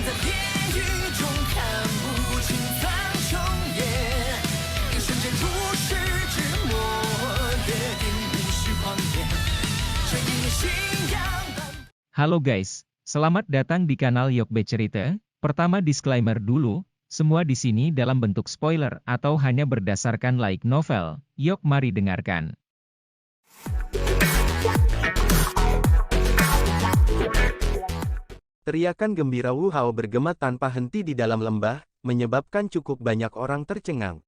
在地狱中看不清苍穹野，一瞬间如释之末，约定无需狂野，这一念信仰般。 Halo guys, selamat datang di kanal Yokbe Cerita. Pertama disclaimer dulu, semua di sini dalam bentuk spoiler atau hanya berdasarkan light novel. Yok mari dengarkan. Teriakan gembira Wu Hao bergema tanpa henti di dalam lembah, menyebabkan cukup banyak orang tercengang.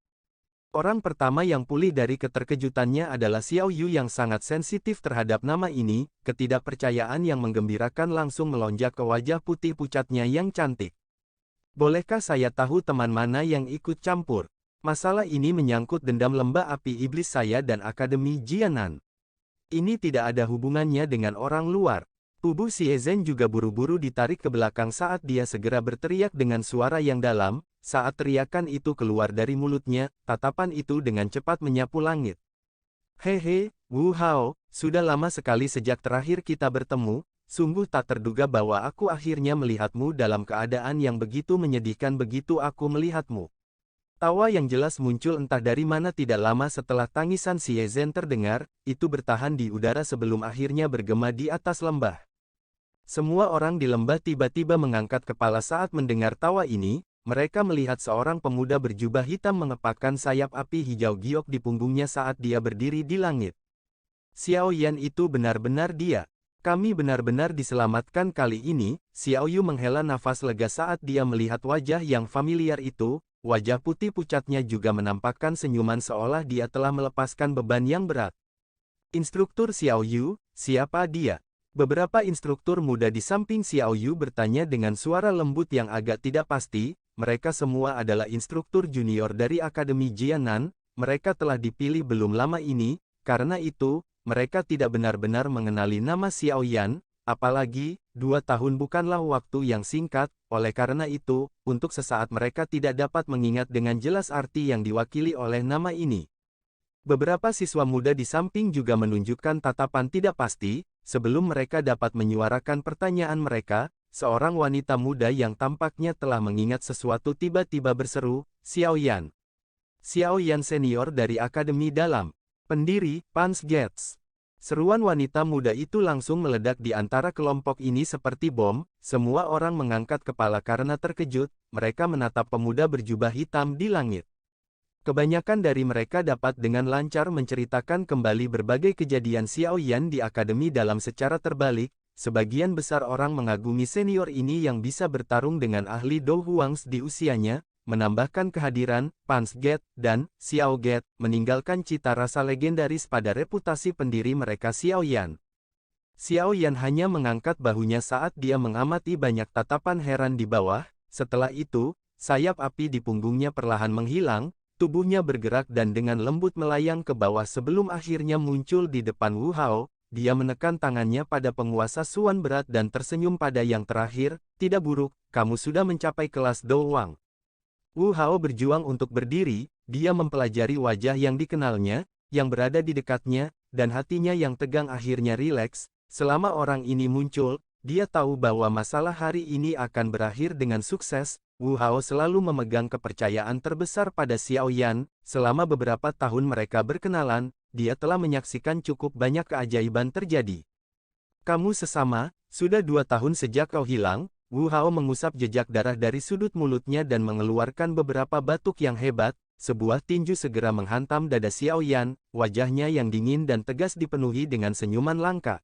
Orang pertama yang pulih dari keterkejutannya adalah Xiao Yu yang sangat sensitif terhadap nama ini. Ketidakpercayaan yang menggembirakan langsung melonjak ke wajah putih pucatnya yang cantik. Bolehkah saya tahu teman mana yang ikut campur? Masalah ini menyangkut dendam lembah api iblis saya dan Akademi Jianan. Ini tidak ada hubungannya dengan orang luar. Tubuh Xie juga buru-buru ditarik ke belakang saat dia segera berteriak dengan suara yang dalam. Saat teriakan itu keluar dari mulutnya, tatapan itu dengan cepat menyapu langit. Hehe, Wu Hao, sudah lama sekali sejak terakhir kita bertemu, sungguh tak terduga bahwa aku akhirnya melihatmu dalam keadaan yang begitu menyedihkan begitu aku melihatmu. Tawa yang jelas muncul entah dari mana tidak lama setelah tangisan Xie terdengar, itu bertahan di udara sebelum akhirnya bergema di atas lembah. Semua orang di lembah tiba-tiba mengangkat kepala saat mendengar tawa ini. Mereka melihat seorang pemuda berjubah hitam mengepakkan sayap api hijau giok di punggungnya saat dia berdiri di langit. Xiao Yan itu benar-benar dia. Kami benar-benar diselamatkan kali ini. Xiao Yu menghela nafas lega saat dia melihat wajah yang familiar itu. Wajah putih pucatnya juga menampakkan senyuman seolah dia telah melepaskan beban yang berat. Instruktur Xiao Yu, siapa dia? Beberapa instruktur muda di samping Xiao Yu bertanya dengan suara lembut yang agak tidak pasti. Mereka semua adalah instruktur junior dari Akademi Jianan. Mereka telah dipilih belum lama ini, karena itu, mereka tidak benar-benar mengenali nama Xiao Yan, apalagi, 2 tahun bukanlah waktu yang singkat, oleh karena itu, untuk sesaat mereka tidak dapat mengingat dengan jelas arti yang diwakili oleh nama ini. Beberapa siswa muda di samping juga menunjukkan tatapan tidak pasti. Sebelum mereka dapat menyuarakan pertanyaan mereka, seorang wanita muda yang tampaknya telah mengingat sesuatu tiba-tiba berseru, Xiao Yan. Xiao Yan senior dari Akademi Dalam. Pendiri, Pans Gates. Seruan wanita muda itu langsung meledak di antara kelompok ini seperti bom. Semua orang mengangkat kepala karena terkejut, mereka menatap pemuda berjubah hitam di langit. Kebanyakan dari mereka dapat dengan lancar menceritakan kembali berbagai kejadian Xiao Yan di Akademi Dalam secara terbalik. Sebagian besar orang mengagumi senior ini yang bisa bertarung dengan ahli Dou Huangs di usianya, menambahkan kehadiran Pans Gate dan Xiao Gate, meninggalkan cita rasa legendaris pada reputasi pendiri mereka Xiao Yan. Xiao Yan hanya mengangkat bahunya saat dia mengamati banyak tatapan heran di bawah. Setelah itu, sayap api di punggungnya perlahan menghilang. Tubuhnya bergerak dan dengan lembut melayang ke bawah sebelum akhirnya muncul di depan Wu Hao. Dia menekan tangannya pada penguasa Suan berat dan tersenyum pada yang terakhir, tidak buruk, kamu sudah mencapai kelas Dou Wang. Wu Hao berjuang untuk berdiri, dia mempelajari wajah yang dikenalnya, yang berada di dekatnya, dan hatinya yang tegang akhirnya rileks. Selama orang ini muncul, dia tahu bahwa masalah hari ini akan berakhir dengan sukses. Wu Hao selalu memegang kepercayaan terbesar pada Xiao Yan. Selama beberapa tahun mereka berkenalan, dia telah menyaksikan cukup banyak keajaiban terjadi. Kamu sesama, sudah 2 tahun sejak kau hilang. Wu Hao mengusap jejak darah dari sudut mulutnya dan mengeluarkan beberapa batuk yang hebat. Sebuah tinju segera menghantam dada Xiao Yan, wajahnya yang dingin dan tegas dipenuhi dengan senyuman langka.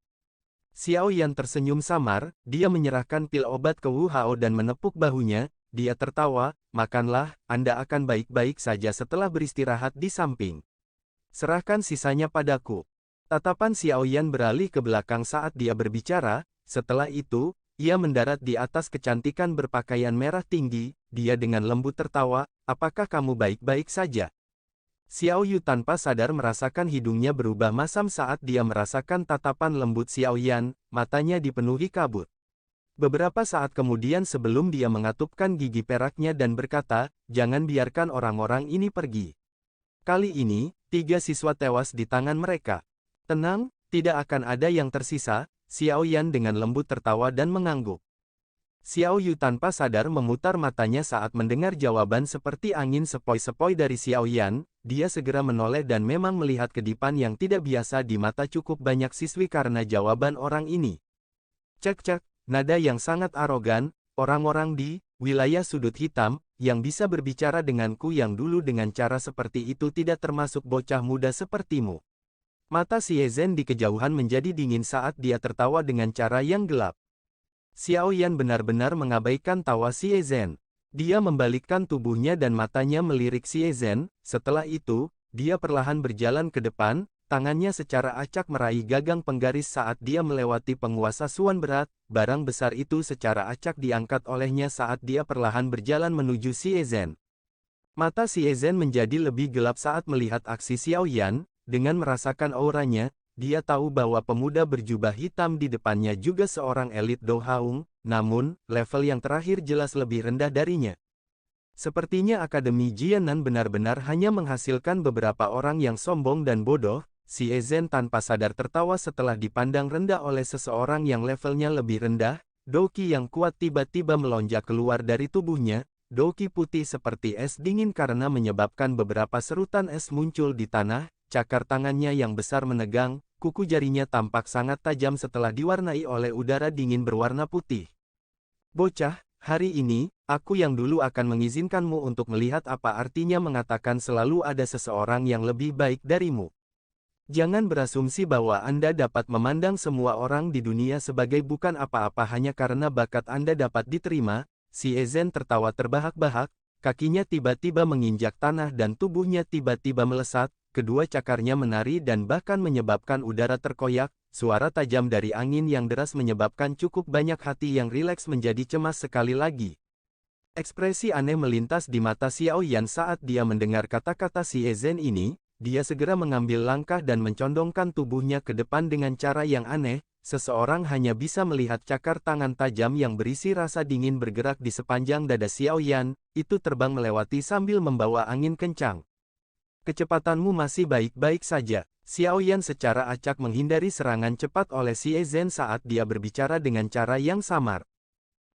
Xiao Yan tersenyum samar, dia menyerahkan pil obat ke Wu Hao dan menepuk bahunya. Dia tertawa, makanlah, Anda akan baik-baik saja setelah beristirahat di samping. Serahkan sisanya padaku. Tatapan Xiao Yan beralih ke belakang saat dia berbicara. Setelah itu, ia mendarat di atas kecantikan berpakaian merah tinggi. Dia dengan lembut tertawa, apakah kamu baik-baik saja? Xiao Yu tanpa sadar merasakan hidungnya berubah masam saat dia merasakan tatapan lembut Xiao Yan, matanya dipenuhi kabut. Beberapa saat kemudian sebelum dia mengatupkan gigi peraknya dan berkata, jangan biarkan orang-orang ini pergi. Kali ini, 3 siswa tewas di tangan mereka. Tenang, tidak akan ada yang tersisa. Xiao Yan dengan lembut tertawa dan mengangguk. Xiao Yu tanpa sadar memutar matanya saat mendengar jawaban seperti angin sepoi-sepoi dari Xiao Yan. Dia segera menoleh dan memang melihat kedipan yang tidak biasa di mata cukup banyak siswi karena jawaban orang ini. Cek-cek, nada yang sangat arogan, orang-orang di wilayah sudut hitam, yang bisa berbicara denganku yang dulu dengan cara seperti itu tidak termasuk bocah muda sepertimu. Mata Xie Zhen di kejauhan menjadi dingin saat dia tertawa dengan cara yang gelap. Xiao Yan benar-benar mengabaikan tawa Xie Zhen. Dia membalikkan tubuhnya dan matanya melirik Xie Zhen. Setelah itu, dia perlahan berjalan ke depan, tangannya secara acak meraih gagang penggaris saat dia melewati penguasa Suan berat. Barang besar itu secara acak diangkat olehnya saat dia perlahan berjalan menuju Xie Zhen. Mata Xie Zhen menjadi lebih gelap saat melihat aksi Xiao Yan. Dengan merasakan auranya, dia tahu bahwa pemuda berjubah hitam di depannya juga seorang elit Do Haung, namun, level yang terakhir jelas lebih rendah darinya. Sepertinya Akademi Jianan benar-benar hanya menghasilkan beberapa orang yang sombong dan bodoh. Xie Zhen tanpa sadar tertawa setelah dipandang rendah oleh seseorang yang levelnya lebih rendah. Doki yang kuat tiba-tiba melonjak keluar dari tubuhnya. Doki putih seperti es dingin karena menyebabkan beberapa serutan es muncul di tanah. Cakar tangannya yang besar menegang, kuku jarinya tampak sangat tajam setelah diwarnai oleh udara dingin berwarna putih. Bocah, hari ini, aku yang dulu akan mengizinkanmu untuk melihat apa artinya mengatakan selalu ada seseorang yang lebih baik darimu. Jangan berasumsi bahwa Anda dapat memandang semua orang di dunia sebagai bukan apa-apa hanya karena bakat Anda dapat diterima. Xie Zhen tertawa terbahak-bahak, kakinya tiba-tiba menginjak tanah dan tubuhnya tiba-tiba melesat. Kedua cakarnya menari dan bahkan menyebabkan udara terkoyak, suara tajam dari angin yang deras menyebabkan cukup banyak hati yang rileks menjadi cemas sekali lagi. Ekspresi aneh melintas di mata Xiao Yan saat dia mendengar kata-kata Xie Zhen ini, dia segera mengambil langkah dan mencondongkan tubuhnya ke depan dengan cara yang aneh, seseorang hanya bisa melihat cakar tangan tajam yang berisi rasa dingin bergerak di sepanjang dada Xiao Yan, itu terbang melewati sambil membawa angin kencang. Kecepatanmu masih baik-baik saja. Xiao Yan secara acak menghindari serangan cepat oleh Xie Zhen saat dia berbicara dengan cara yang samar.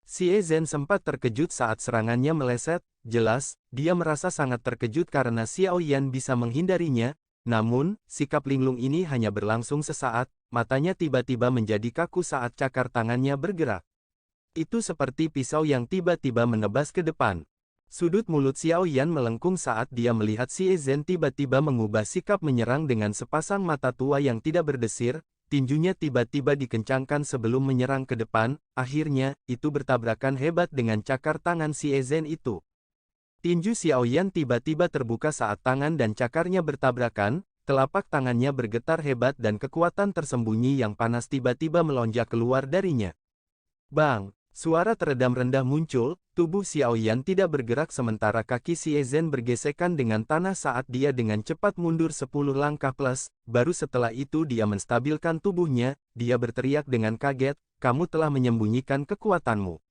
Xie Zhen sempat terkejut saat serangannya meleset, jelas, dia merasa sangat terkejut karena Xiao Yan bisa menghindarinya, namun, sikap linglung ini hanya berlangsung sesaat, matanya tiba-tiba menjadi kaku saat cakar tangannya bergerak. Itu seperti pisau yang tiba-tiba menebas ke depan. Sudut mulut Xiao Yan melengkung saat dia melihat Xie Zhen tiba-tiba mengubah sikap menyerang dengan sepasang mata tua yang tidak berdesir, tinjunya tiba-tiba dikencangkan sebelum menyerang ke depan, akhirnya, itu bertabrakan hebat dengan cakar tangan Xie Zhen itu. Tinju Xiao Yan tiba-tiba terbuka saat tangan dan cakarnya bertabrakan, telapak tangannya bergetar hebat dan kekuatan tersembunyi yang panas tiba-tiba melonjak keluar darinya. Bang! Suara teredam rendah muncul, tubuh Xiao Yan tidak bergerak sementara kaki Xie Zhen bergesekan dengan tanah saat dia dengan cepat mundur 10 langkah plus, baru setelah itu dia menstabilkan tubuhnya, dia berteriak dengan kaget, kamu telah menyembunyikan kekuatanmu.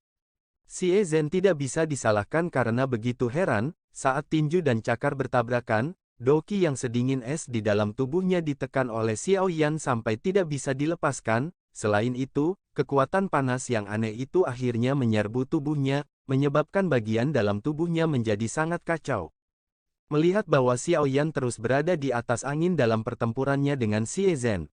Xie Zhen tidak bisa disalahkan karena begitu heran, saat tinju dan cakar bertabrakan, doki yang sedingin es di dalam tubuhnya ditekan oleh Xiao Yan sampai tidak bisa dilepaskan. Selain itu, kekuatan panas yang aneh itu akhirnya menyerbu tubuhnya, menyebabkan bagian dalam tubuhnya menjadi sangat kacau. Melihat bahwa Xiao Yan terus berada di atas angin dalam pertempurannya dengan Xie Zhen,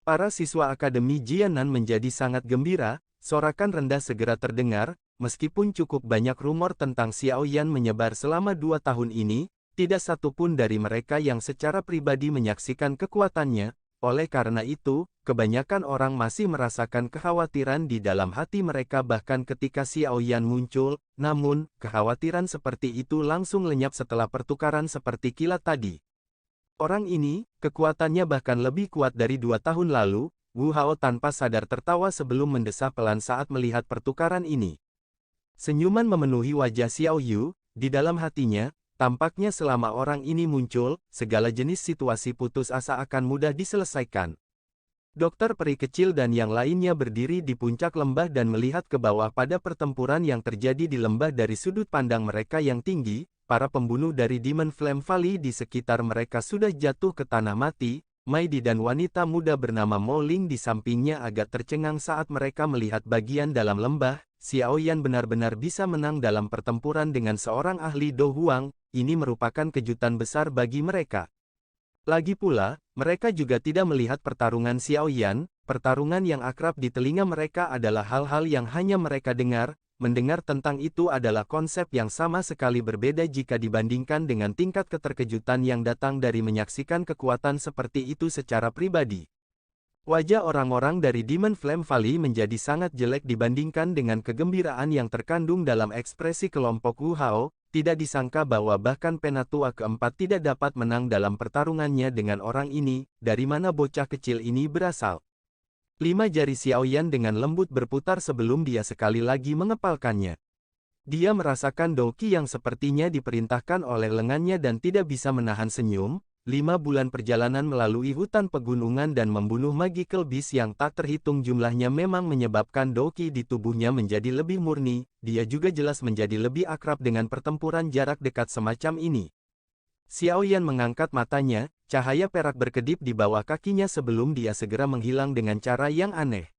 para siswa Akademi Jianan menjadi sangat gembira, sorakan rendah segera terdengar, meskipun cukup banyak rumor tentang Xiao Yan menyebar selama 2 tahun ini, tidak satupun dari mereka yang secara pribadi menyaksikan kekuatannya. Oleh karena itu, kebanyakan orang masih merasakan kekhawatiran di dalam hati mereka bahkan ketika Xiao Yan muncul, namun, kekhawatiran seperti itu langsung lenyap setelah pertukaran seperti kilat tadi. Orang ini, kekuatannya bahkan lebih kuat dari 2 tahun lalu. Wu Hao tanpa sadar tertawa sebelum mendesah pelan saat melihat pertukaran ini. Senyuman memenuhi wajah Xiao Yu, di dalam hatinya, tampaknya selama orang ini muncul, segala jenis situasi putus asa akan mudah diselesaikan. Dokter peri kecil dan yang lainnya berdiri di puncak lembah dan melihat ke bawah pada pertempuran yang terjadi di lembah dari sudut pandang mereka yang tinggi. Para pembunuh dari Demon Flame Valley di sekitar mereka sudah jatuh ke tanah mati. Maidi dan wanita muda bernama Mo Ling di sampingnya agak tercengang saat mereka melihat bagian dalam lembah. Xiaoyan benar-benar bisa menang dalam pertempuran dengan seorang ahli Do Huang. Ini merupakan kejutan besar bagi mereka. Lagi pula, mereka juga tidak melihat pertarungan Xiaoyan. Pertarungan yang akrab di telinga mereka adalah hal-hal yang hanya mereka dengar. Mendengar tentang itu adalah konsep yang sama sekali berbeda jika dibandingkan dengan tingkat keterkejutan yang datang dari menyaksikan kekuatan seperti itu secara pribadi. Wajah orang-orang dari Demon Flame Valley menjadi sangat jelek dibandingkan dengan kegembiraan yang terkandung dalam ekspresi kelompok Wu Hao. Tidak disangka bahwa bahkan penatua keempat tidak dapat menang dalam pertarungannya dengan orang ini. Dari mana bocah kecil ini berasal? 5 jari Xiaoyan dengan lembut berputar sebelum dia sekali lagi mengepalkannya. Dia merasakan Doqi yang sepertinya diperintahkan oleh lengannya dan tidak bisa menahan senyum. 5 bulan perjalanan melalui hutan pegunungan dan membunuh magical beast yang tak terhitung jumlahnya memang menyebabkan Doqi di tubuhnya menjadi lebih murni. Dia juga jelas menjadi lebih akrab dengan pertempuran jarak dekat semacam ini. Xiaoyan mengangkat matanya, cahaya perak berkedip di bawah kakinya sebelum dia segera menghilang dengan cara yang aneh.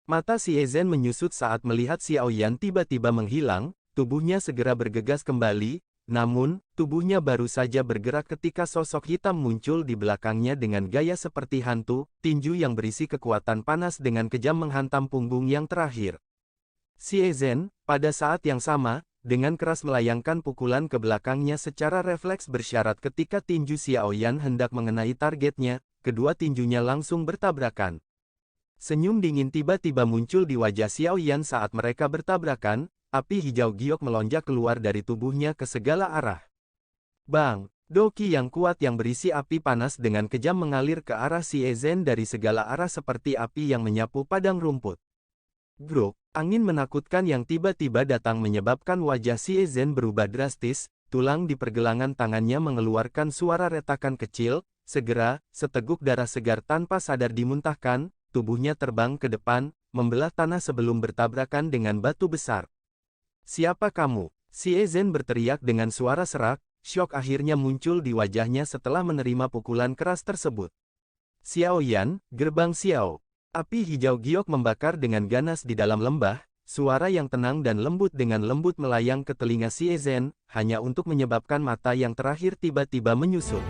Mata Xie menyusut saat melihat Xiaoyan tiba-tiba menghilang, tubuhnya segera bergegas kembali, namun, tubuhnya baru saja bergerak ketika sosok hitam muncul di belakangnya dengan gaya seperti hantu, tinju yang berisi kekuatan panas dengan kejam menghantam punggung yang terakhir. Xie Zhen, pada saat yang sama, dengan keras melayangkan pukulan ke belakangnya secara refleks bersyarat ketika tinju Xiaoyan hendak mengenai targetnya, kedua tinjunya langsung bertabrakan. Senyum dingin tiba-tiba muncul di wajah Xiaoyan saat mereka bertabrakan, api hijau giok melonjak keluar dari tubuhnya ke segala arah. Bang! Doqi yang kuat yang berisi api panas dengan kejam mengalir ke arah Xie Zhen dari segala arah seperti api yang menyapu padang rumput. Grok! Angin menakutkan yang tiba-tiba datang menyebabkan wajah Xie Zhen berubah drastis, tulang di pergelangan tangannya mengeluarkan suara retakan kecil, segera, seteguk darah segar tanpa sadar dimuntahkan, tubuhnya terbang ke depan, membelah tanah sebelum bertabrakan dengan batu besar. Siapa kamu? Xie Zhen berteriak dengan suara serak, syok akhirnya muncul di wajahnya setelah menerima pukulan keras tersebut. Xiaoyan, gerbang Xiao. Api hijau giok membakar dengan ganas di dalam lembah, suara yang tenang dan lembut dengan lembut melayang ke telinga Xie Zhen, hanya untuk menyebabkan mata yang terakhir tiba-tiba menyusut.